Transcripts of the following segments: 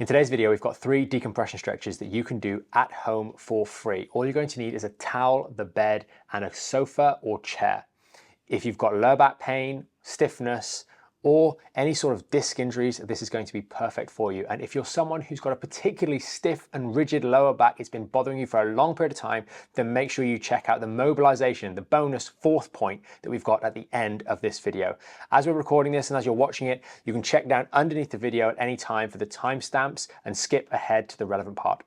In today's video, we've got 3 decompression stretches that you can do at home for free. All you're going to need is a towel, the bed, and a sofa or chair. If you've got low back pain, stiffness, or any sort of disc injuries, this is going to be perfect for you. And if you're someone who's got a particularly stiff and rigid lower back, it's been bothering you for a long period of time, then make sure you check out the mobilization, the bonus 4th point that we've got at the end of this video. As we're recording this and as you're watching it, you can check down underneath the video at any time for the timestamps and skip ahead to the relevant part.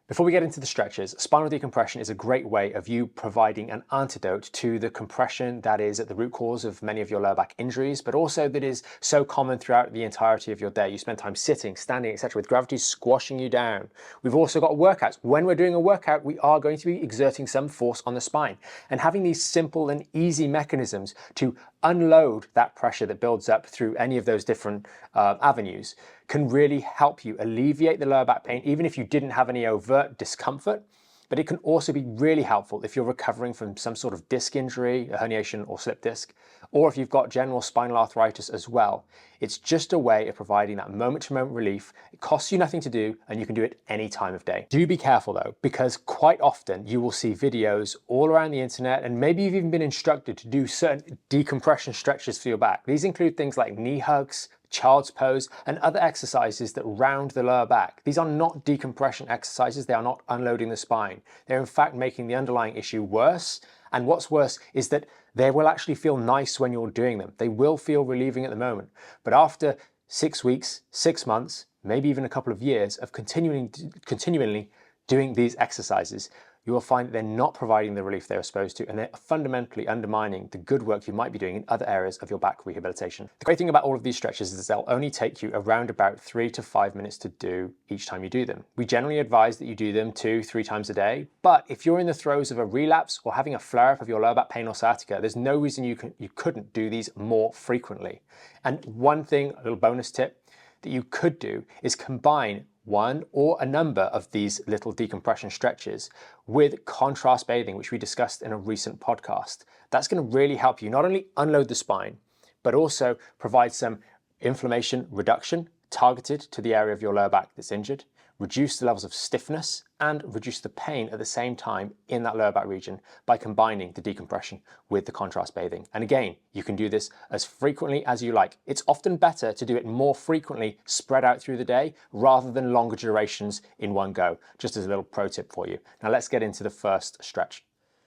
Before we get into the stretches, spinal decompression is a great way of you providing an antidote to the compression that is at the root cause of many of your lower back injuries, but also that is so common throughout the entirety of your day. You spend time sitting, standing, etc., with gravity squashing you down. We've also got workouts. When we're doing a workout, we are going to be exerting some force on the spine, and having these simple and easy mechanisms to unload that pressure that builds up through any of those different avenues can really help you alleviate the lower back pain, even if you didn't have any overt discomfort. But it can also be really helpful if you're recovering from some sort of disc injury, a herniation or slip disc, or if you've got general spinal arthritis as well. It's just a way of providing that moment-to-moment relief. It costs you nothing to do, and you can do it any time of day. Do be careful though, because quite often you will see videos all around the internet, and maybe you've even been instructed to do certain decompression stretches for your back. These include things like knee hugs, child's pose, and other exercises that round the lower back. These are not decompression exercises. They are not unloading the spine. They're in fact making the underlying issue worse. And what's worse is that they will actually feel nice when you're doing them. They will feel relieving at the moment. But after 6 weeks, 6 months, maybe even a couple of years of continually doing these exercises, you will find that they're not providing the relief they were supposed to, and they're fundamentally undermining the good work you might be doing in other areas of your back rehabilitation. The great thing about all of these stretches is they'll only take you around about 3 to 5 minutes to do each time you do them. We generally advise that you do them 2-3 times a day, but if you're in the throes of a relapse or having a flare-up of your lower back pain or sciatica, there's no reason you couldn't do these more frequently. And one thing, a little bonus tip, that you could do is combine one or a number of these little decompression stretches with contrast bathing, which we discussed in a recent podcast. That's going to really help you not only unload the spine, but also provide some inflammation reduction targeted to the area of your lower back that's injured, reduce the levels of stiffness, and reduce the pain at the same time in that lower back region by combining the decompression with the contrast bathing. And again, you can do this as frequently as you like. It's often better to do it more frequently spread out through the day rather than longer durations in one go, just as a little pro tip for you. Now let's get into the first stretch.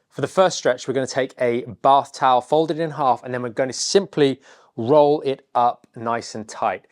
For the first stretch, we're going to take a bath towel, fold it in half, and then we're going to simply roll it up nice and tight.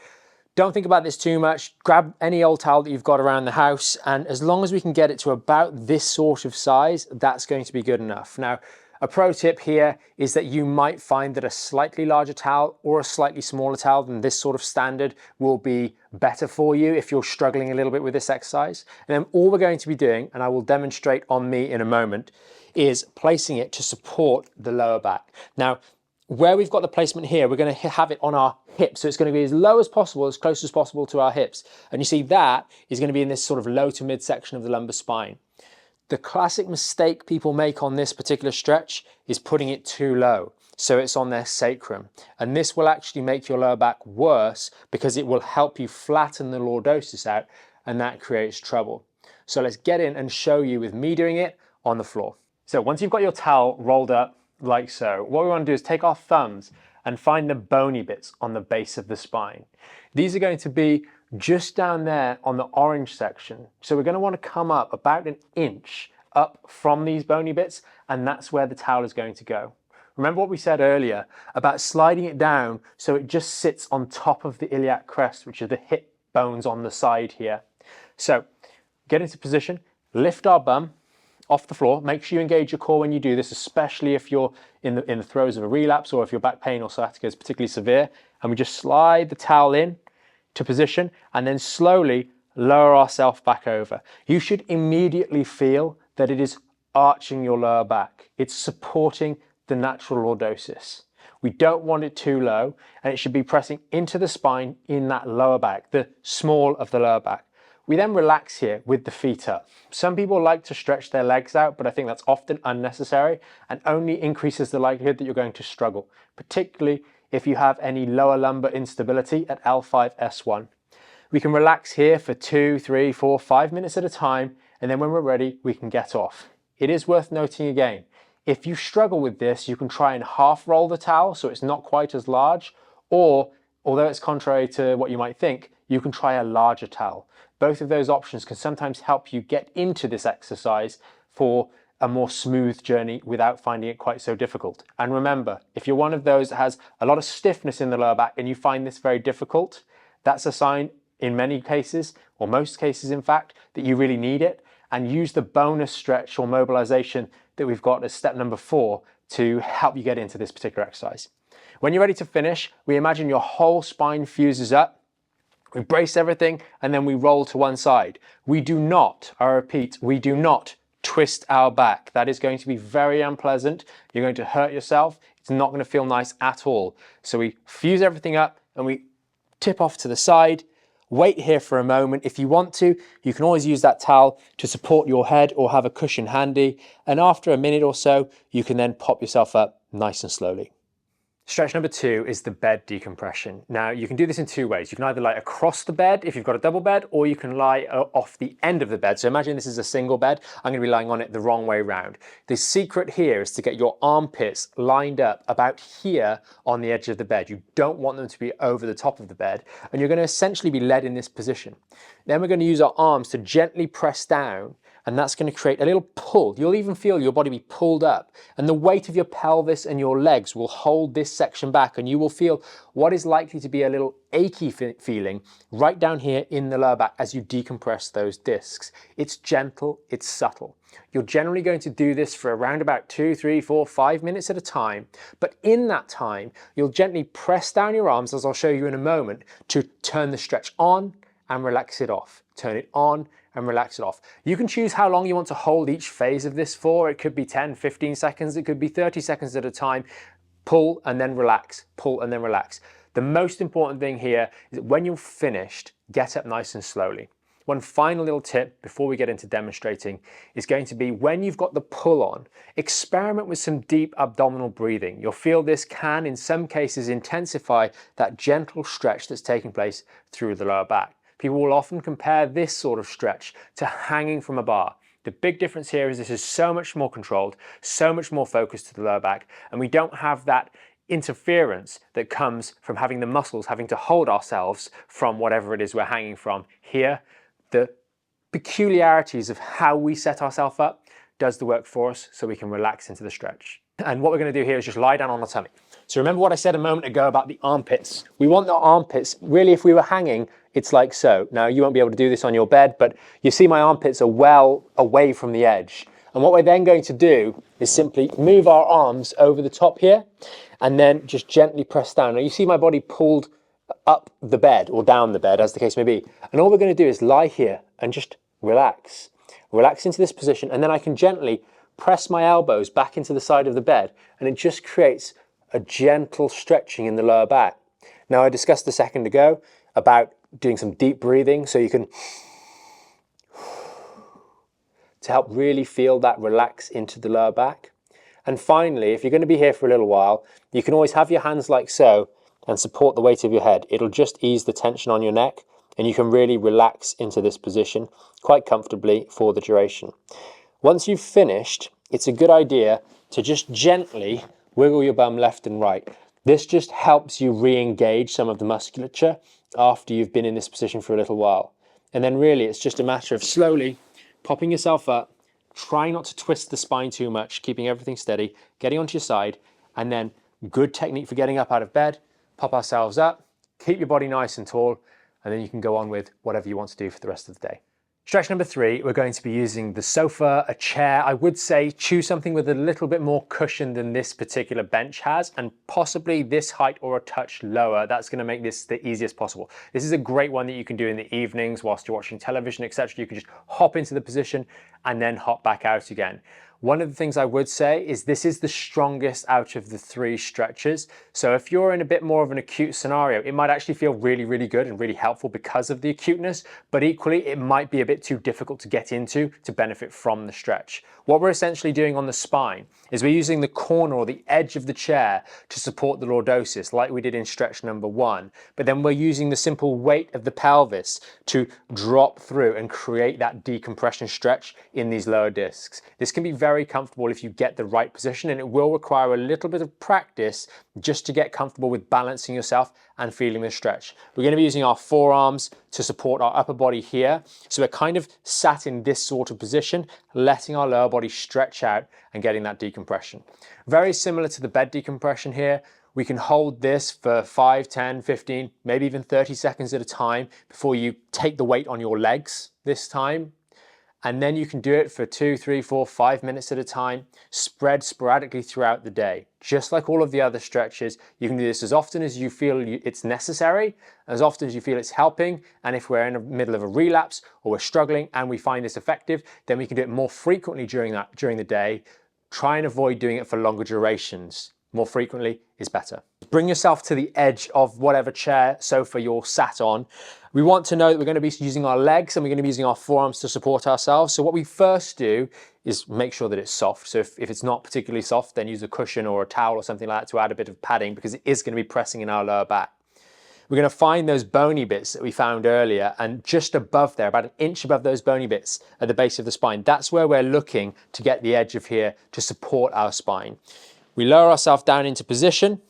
Don't think about this too much. Grab any old towel that you've got around the house, and as long as we can get it to about this sort of size, that's going to be good enough. Now, a pro tip here is that you might find that a slightly larger towel or a slightly smaller towel than this sort of standard will be better for you if you're struggling a little bit with this exercise. And then all we're going to be doing, and I will demonstrate on me in a moment, is placing it to support the lower back. Now, where we've got the placement here, we're going to have it on our hips. So it's going to be as low as possible, as close as possible to our hips. And you see that is going to be in this sort of low to mid section of the lumbar spine. The classic mistake people make on this particular stretch is putting it too low. So it's on their sacrum. And this will actually make your lower back worse because it will help you flatten the lordosis out, and that creates trouble. So let's get in and show you with me doing it on the floor. So once you've got your towel rolled up, like so, what we want to do is take our thumbs and find the bony bits on the base of the spine. These are going to be just down there on the orange section. So we're going to want to come up about 1 inch up from these bony bits, and that's where the towel is going to go. Remember what we said earlier about sliding it down so it just sits on top of the iliac crest, which are the hip bones on the side here. So get into position, lift our bum off the floor. Make sure you engage your core when you do this, especially if you're in the throes of a relapse or if your back pain or sciatica is particularly severe. And we just slide the towel in to position and then slowly lower ourselves back over. You should immediately feel that it is arching your lower back. It's supporting the natural lordosis. We don't want it too low, and it should be pressing into the spine in that lower back, the small of the lower back. We then relax here with the feet up. Some people like to stretch their legs out, but I think that's often unnecessary and only increases the likelihood that you're going to struggle, particularly if you have any lower lumbar instability at L5-S1. We can relax here for 2, 3, 4, 5 minutes at a time, and then when we're ready, we can get off. It is worth noting again, if you struggle with this, you can try and half roll the towel so it's not quite as large, or, although it's contrary to what you might think, you can try a larger towel. Both of those options can sometimes help you get into this exercise for a more smooth journey without finding it quite so difficult. And remember, if you're one of those that has a lot of stiffness in the lower back and you find this very difficult, that's a sign in many cases, or most cases in fact, that you really need it, and use the bonus stretch or mobilization that we've got as step number 4 to help you get into this particular exercise. When you're ready to finish, we imagine your whole spine fuses up, we brace everything, and then we roll to one side. We do not, I repeat, we do not twist our back. That is going to be very unpleasant. You're going to hurt yourself. It's not going to feel nice at all. So we fuse everything up and we tip off to the side. Wait here for a moment. If you want to, you can always use that towel to support your head or have a cushion handy. And after a minute or so, you can then pop yourself up nice and slowly. Stretch number 2 is the bed decompression. Now, you can do this in 2 ways. You can either lie across the bed if you've got a double bed, or you can lie off the end of the bed. So imagine this is a single bed. I'm going to be lying on it the wrong way round. The secret here is to get your armpits lined up about here on the edge of the bed. You don't want them to be over the top of the bed, and you're going to essentially be led in this position. Then we're going to use our arms to gently press down, and that's going to create a little pull. You'll even feel your body be pulled up, and the weight of your pelvis and your legs will hold this section back, and you will feel what is likely to be a little achy feeling right down here in the lower back as you decompress those discs. It's gentle, it's subtle. You're generally going to do this for around about 2, 3, 4, 5 minutes at a time, but in that time, you'll gently press down your arms, as I'll show you in a moment, to turn the stretch on and relax it off. Turn it on and relax it off. You can choose how long you want to hold each phase of this for. It could be 10, 15 seconds, it could be 30 seconds at a time. Pull and then relax, pull and then relax. The most important thing here is that when you're finished, get up nice and slowly. One final little tip before we get into demonstrating is going to be when you've got the pull on, experiment with some deep abdominal breathing. You'll feel this can, in some cases, intensify that gentle stretch that's taking place through the lower back. People will often compare this sort of stretch to hanging from a bar. The big difference here is this is so much more controlled, so much more focused to the lower back, and we don't have that interference that comes from having the muscles having to hold ourselves from whatever it is we're hanging from. Here, the peculiarities of how we set ourselves up does the work for us so we can relax into the stretch. And what we're going to do here is just lie down on our tummy. So remember what I said a moment ago about the armpits. We want the armpits, really if we were hanging, it's like so. Now you won't be able to do this on your bed, but you see my armpits are well away from the edge. And what we're then going to do is simply move our arms over the top here and then just gently press down. Now you see my body pulled up the bed or down the bed, as the case may be. And all we're going to do is lie here and just relax. Relax into this position, and then I can gently press my elbows back into the side of the bed, and it just creates a gentle stretching in the lower back. Now I discussed a second ago about doing some deep breathing so you can to help really feel that relax into the lower back. And finally, if you're going to be here for a little while, you can always have your hands like so and support the weight of your head. It'll just ease the tension on your neck, and you can really relax into this position quite comfortably for the duration. Once you've finished, it's a good idea to just gently wiggle your bum left and right. This just helps you re-engage some of the musculature after you've been in this position for a little while. And then really it's just a matter of slowly popping yourself up, trying not to twist the spine too much, keeping everything steady, getting onto your side, and then good technique for getting up out of bed, pop ourselves up, keep your body nice and tall, and then you can go on with whatever you want to do for the rest of the day. Stretch number 3, we're going to be using the sofa, a chair. I would say choose something with a little bit more cushion than this particular bench has, and possibly this height or a touch lower. That's going to make this the easiest possible. This is a great one that you can do in the evenings whilst you're watching television, etc. You can just hop into the position and then hop back out again. One of the things I would say is this is the strongest out of the 3 stretches. So if you're in a bit more of an acute scenario, it might actually feel really, really good and really helpful because of the acuteness, but equally it might be a bit too difficult to get into to benefit from the stretch. What we're essentially doing on the spine is we're using the corner or the edge of the chair to support the lordosis like we did in stretch number 1, but then we're using the simple weight of the pelvis to drop through and create that decompression stretch in these lower discs. This can be very comfortable if you get the right position, and it will require a little bit of practice just to get comfortable with balancing yourself and feeling the stretch. We're going to be using our forearms to support our upper body here. So we're kind of sat in this sort of position, letting our lower body stretch out and getting that decompression. Very similar to the bed decompression here. We can hold this for 5, 10, 15, maybe even 30 seconds at a time before you take the weight on your legs this time. And then you can do it for 2, 3, 4, 5 minutes at a time, spread sporadically throughout the day. Just like all of the other stretches, you can do this as often as you feel it's necessary, as often as you feel it's helping. And if we're in the middle of a relapse or we're struggling and we find this effective, then we can do it more frequently during the day. Try and avoid doing it for longer durations. More frequently is better. Bring yourself to the edge of whatever chair, sofa you're sat on. We want to know that we're going to be using our legs and we're going to be using our forearms to support ourselves. So what we first do is make sure that it's soft. So if it's not particularly soft, then use a cushion or a towel or something like that to add a bit of padding, because it is going to be pressing in our lower back. We're going to find those bony bits that we found earlier, and just above there, about 1 inch above those bony bits at the base of the spine, that's where we're looking to get the edge of here to support our spine. We lower ourselves down into position,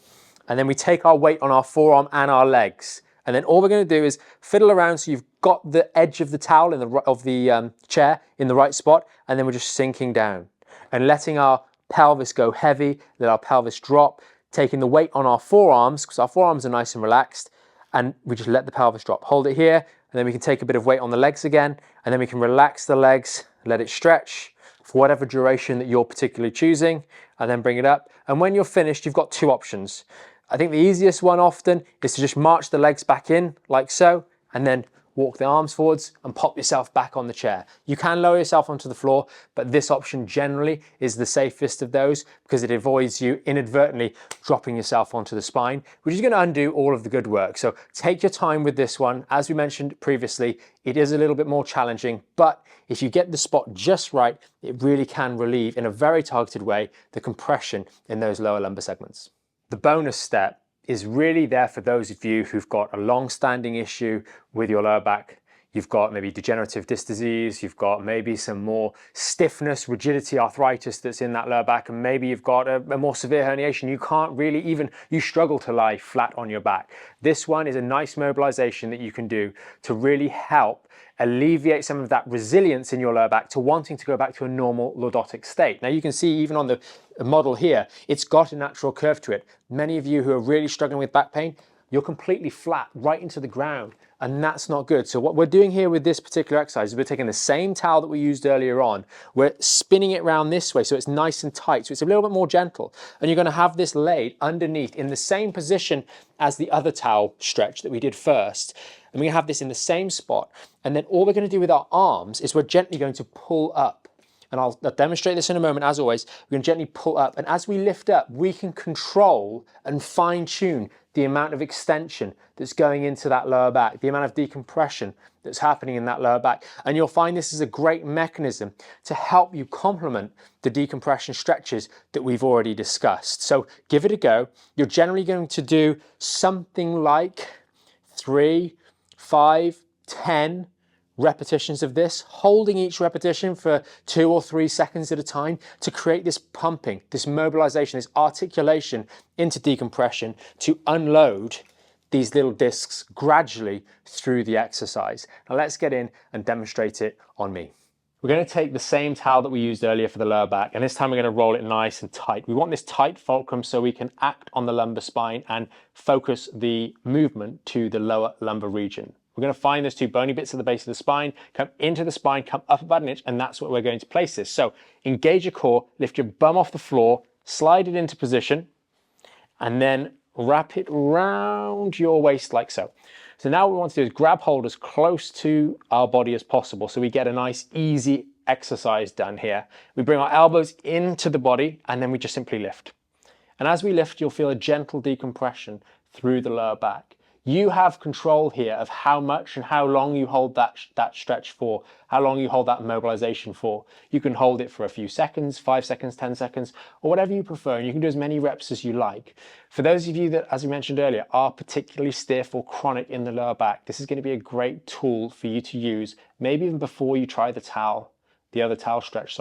and then we take our weight on our forearm and our legs. And then all we're going to do is fiddle around so you've got the edge of the towel of the chair in the right spot, and then we're just sinking down and letting our pelvis go heavy, let our pelvis drop, taking the weight on our forearms, because our forearms are nice and relaxed, and we just let the pelvis drop. Hold it here, and then we can take a bit of weight on the legs again, and then we can relax the legs, let it stretch for whatever duration that you're particularly choosing, and then bring it up. And when you're finished, you've got 2 options. I think the easiest one often is to just march the legs back in like so, and then walk the arms forwards and pop yourself back on the chair. You can lower yourself onto the floor, but this option generally is the safest of those because it avoids you inadvertently dropping yourself onto the spine, which is going to undo all of the good work. So take your time with this one. As we mentioned previously, it is a little bit more challenging, but if you get the spot just right, it really can relieve in a very targeted way the compression in those lower lumbar segments. The bonus step is really there for those of you who've got a long-standing issue with your lower back. You've got maybe degenerative disc disease, you've got maybe some more stiffness, rigidity, arthritis that's in that lower back, and maybe you've got a more severe herniation. You can't really you struggle to lie flat on your back. This one is a nice mobilization that you can do to really help alleviate some of that resilience in your lower back to wanting to go back to a normal lordotic state. Now you can see even on the model here, it's got a natural curve to it. Many of you who are really struggling with back pain, you're completely flat right into the ground, and that's not good. So what we're doing here with this particular exercise is we're taking the same towel that we used earlier on, we're spinning it around this way so it's nice and tight, so it's a little bit more gentle, and you're going to have this laid underneath in the same position as the other towel stretch that we did first. And we're going to have this in the same spot, and then all we're going to do with our arms is we're gently going to pull up. And I'll demonstrate this in a moment. As always, we're going to gently pull up, and as we lift up, we can control and fine-tune the amount of extension that's going into that lower back, the amount of decompression that's happening in that lower back. And you'll find this is a great mechanism to help you complement the decompression stretches that we've already discussed. So give it a go. You're generally going to do something like 3, 5, 10 repetitions of this, holding each repetition for 2 or 3 seconds at a time to create this pumping, this mobilization, this articulation into decompression to unload these little discs gradually through the exercise. Now let's get in and demonstrate it on me. We're going to take the same towel that we used earlier for the lower back, and this time we're going to roll it nice and tight. We want this tight fulcrum so we can act on the lumbar spine and focus the movement to the lower lumbar region. We're going to find those 2 bony bits at the base of the spine, come into the spine, come up about 1 inch, and that's what we're going to place this. So engage your core, lift your bum off the floor, slide it into position, and then wrap it round your waist like so. So now what we want to do is grab hold as close to our body as possible so we get a nice easy exercise done here. We bring our elbows into the body and then we just simply lift. And as we lift, you'll feel a gentle decompression through the lower back. You have control here of how much and how long you hold that stretch for, how long you hold that mobilization for. You can hold it for a few seconds, 5 seconds, 10 seconds, or whatever you prefer, and you can do as many reps as you like. For those of you that, as we mentioned earlier, are particularly stiff or chronic in the lower back, this is going to be a great tool for you to use, maybe even before you try the other towel stretch,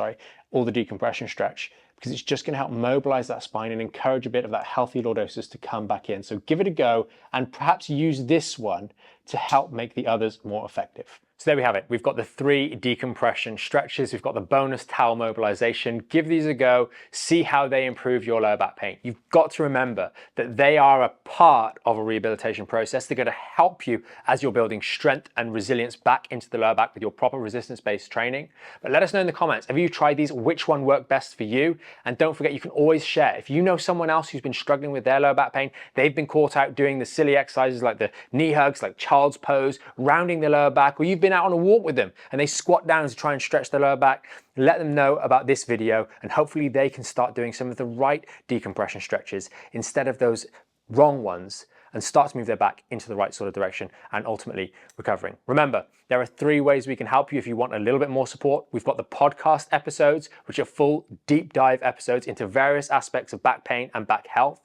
or the decompression stretch, because it's just going to help mobilize that spine and encourage a bit of that healthy lordosis to come back in. So give it a go and perhaps use this one to help make the others more effective. So there we have it. We've got the 3 decompression stretches. We've got the bonus towel mobilization. Give these a go. See how they improve your lower back pain. You've got to remember that they are a part of a rehabilitation process. They're going to help you as you're building strength and resilience back into the lower back with your proper resistance-based training. But let us know in the comments, have you tried these? Which one worked best for you? And don't forget, you can always share. If you know someone else who's been struggling with their lower back pain, they've been caught out doing the silly exercises like the knee hugs, like child's pose, rounding the lower back, or you've been out on a walk with them and they squat down to try and stretch the lower back, let them know about this video and hopefully they can start doing some of the right decompression stretches instead of those wrong ones and start to move their back into the right sort of direction and ultimately recovering. Remember, there are 3 ways we can help you if you want a little bit more support. We've got the podcast episodes, which are full deep dive episodes into various aspects of back pain and back health.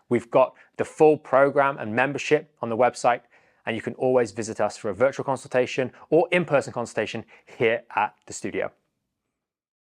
We've got the full program and membership on the website, and you can always visit us for a virtual consultation or in-person consultation here at the studio.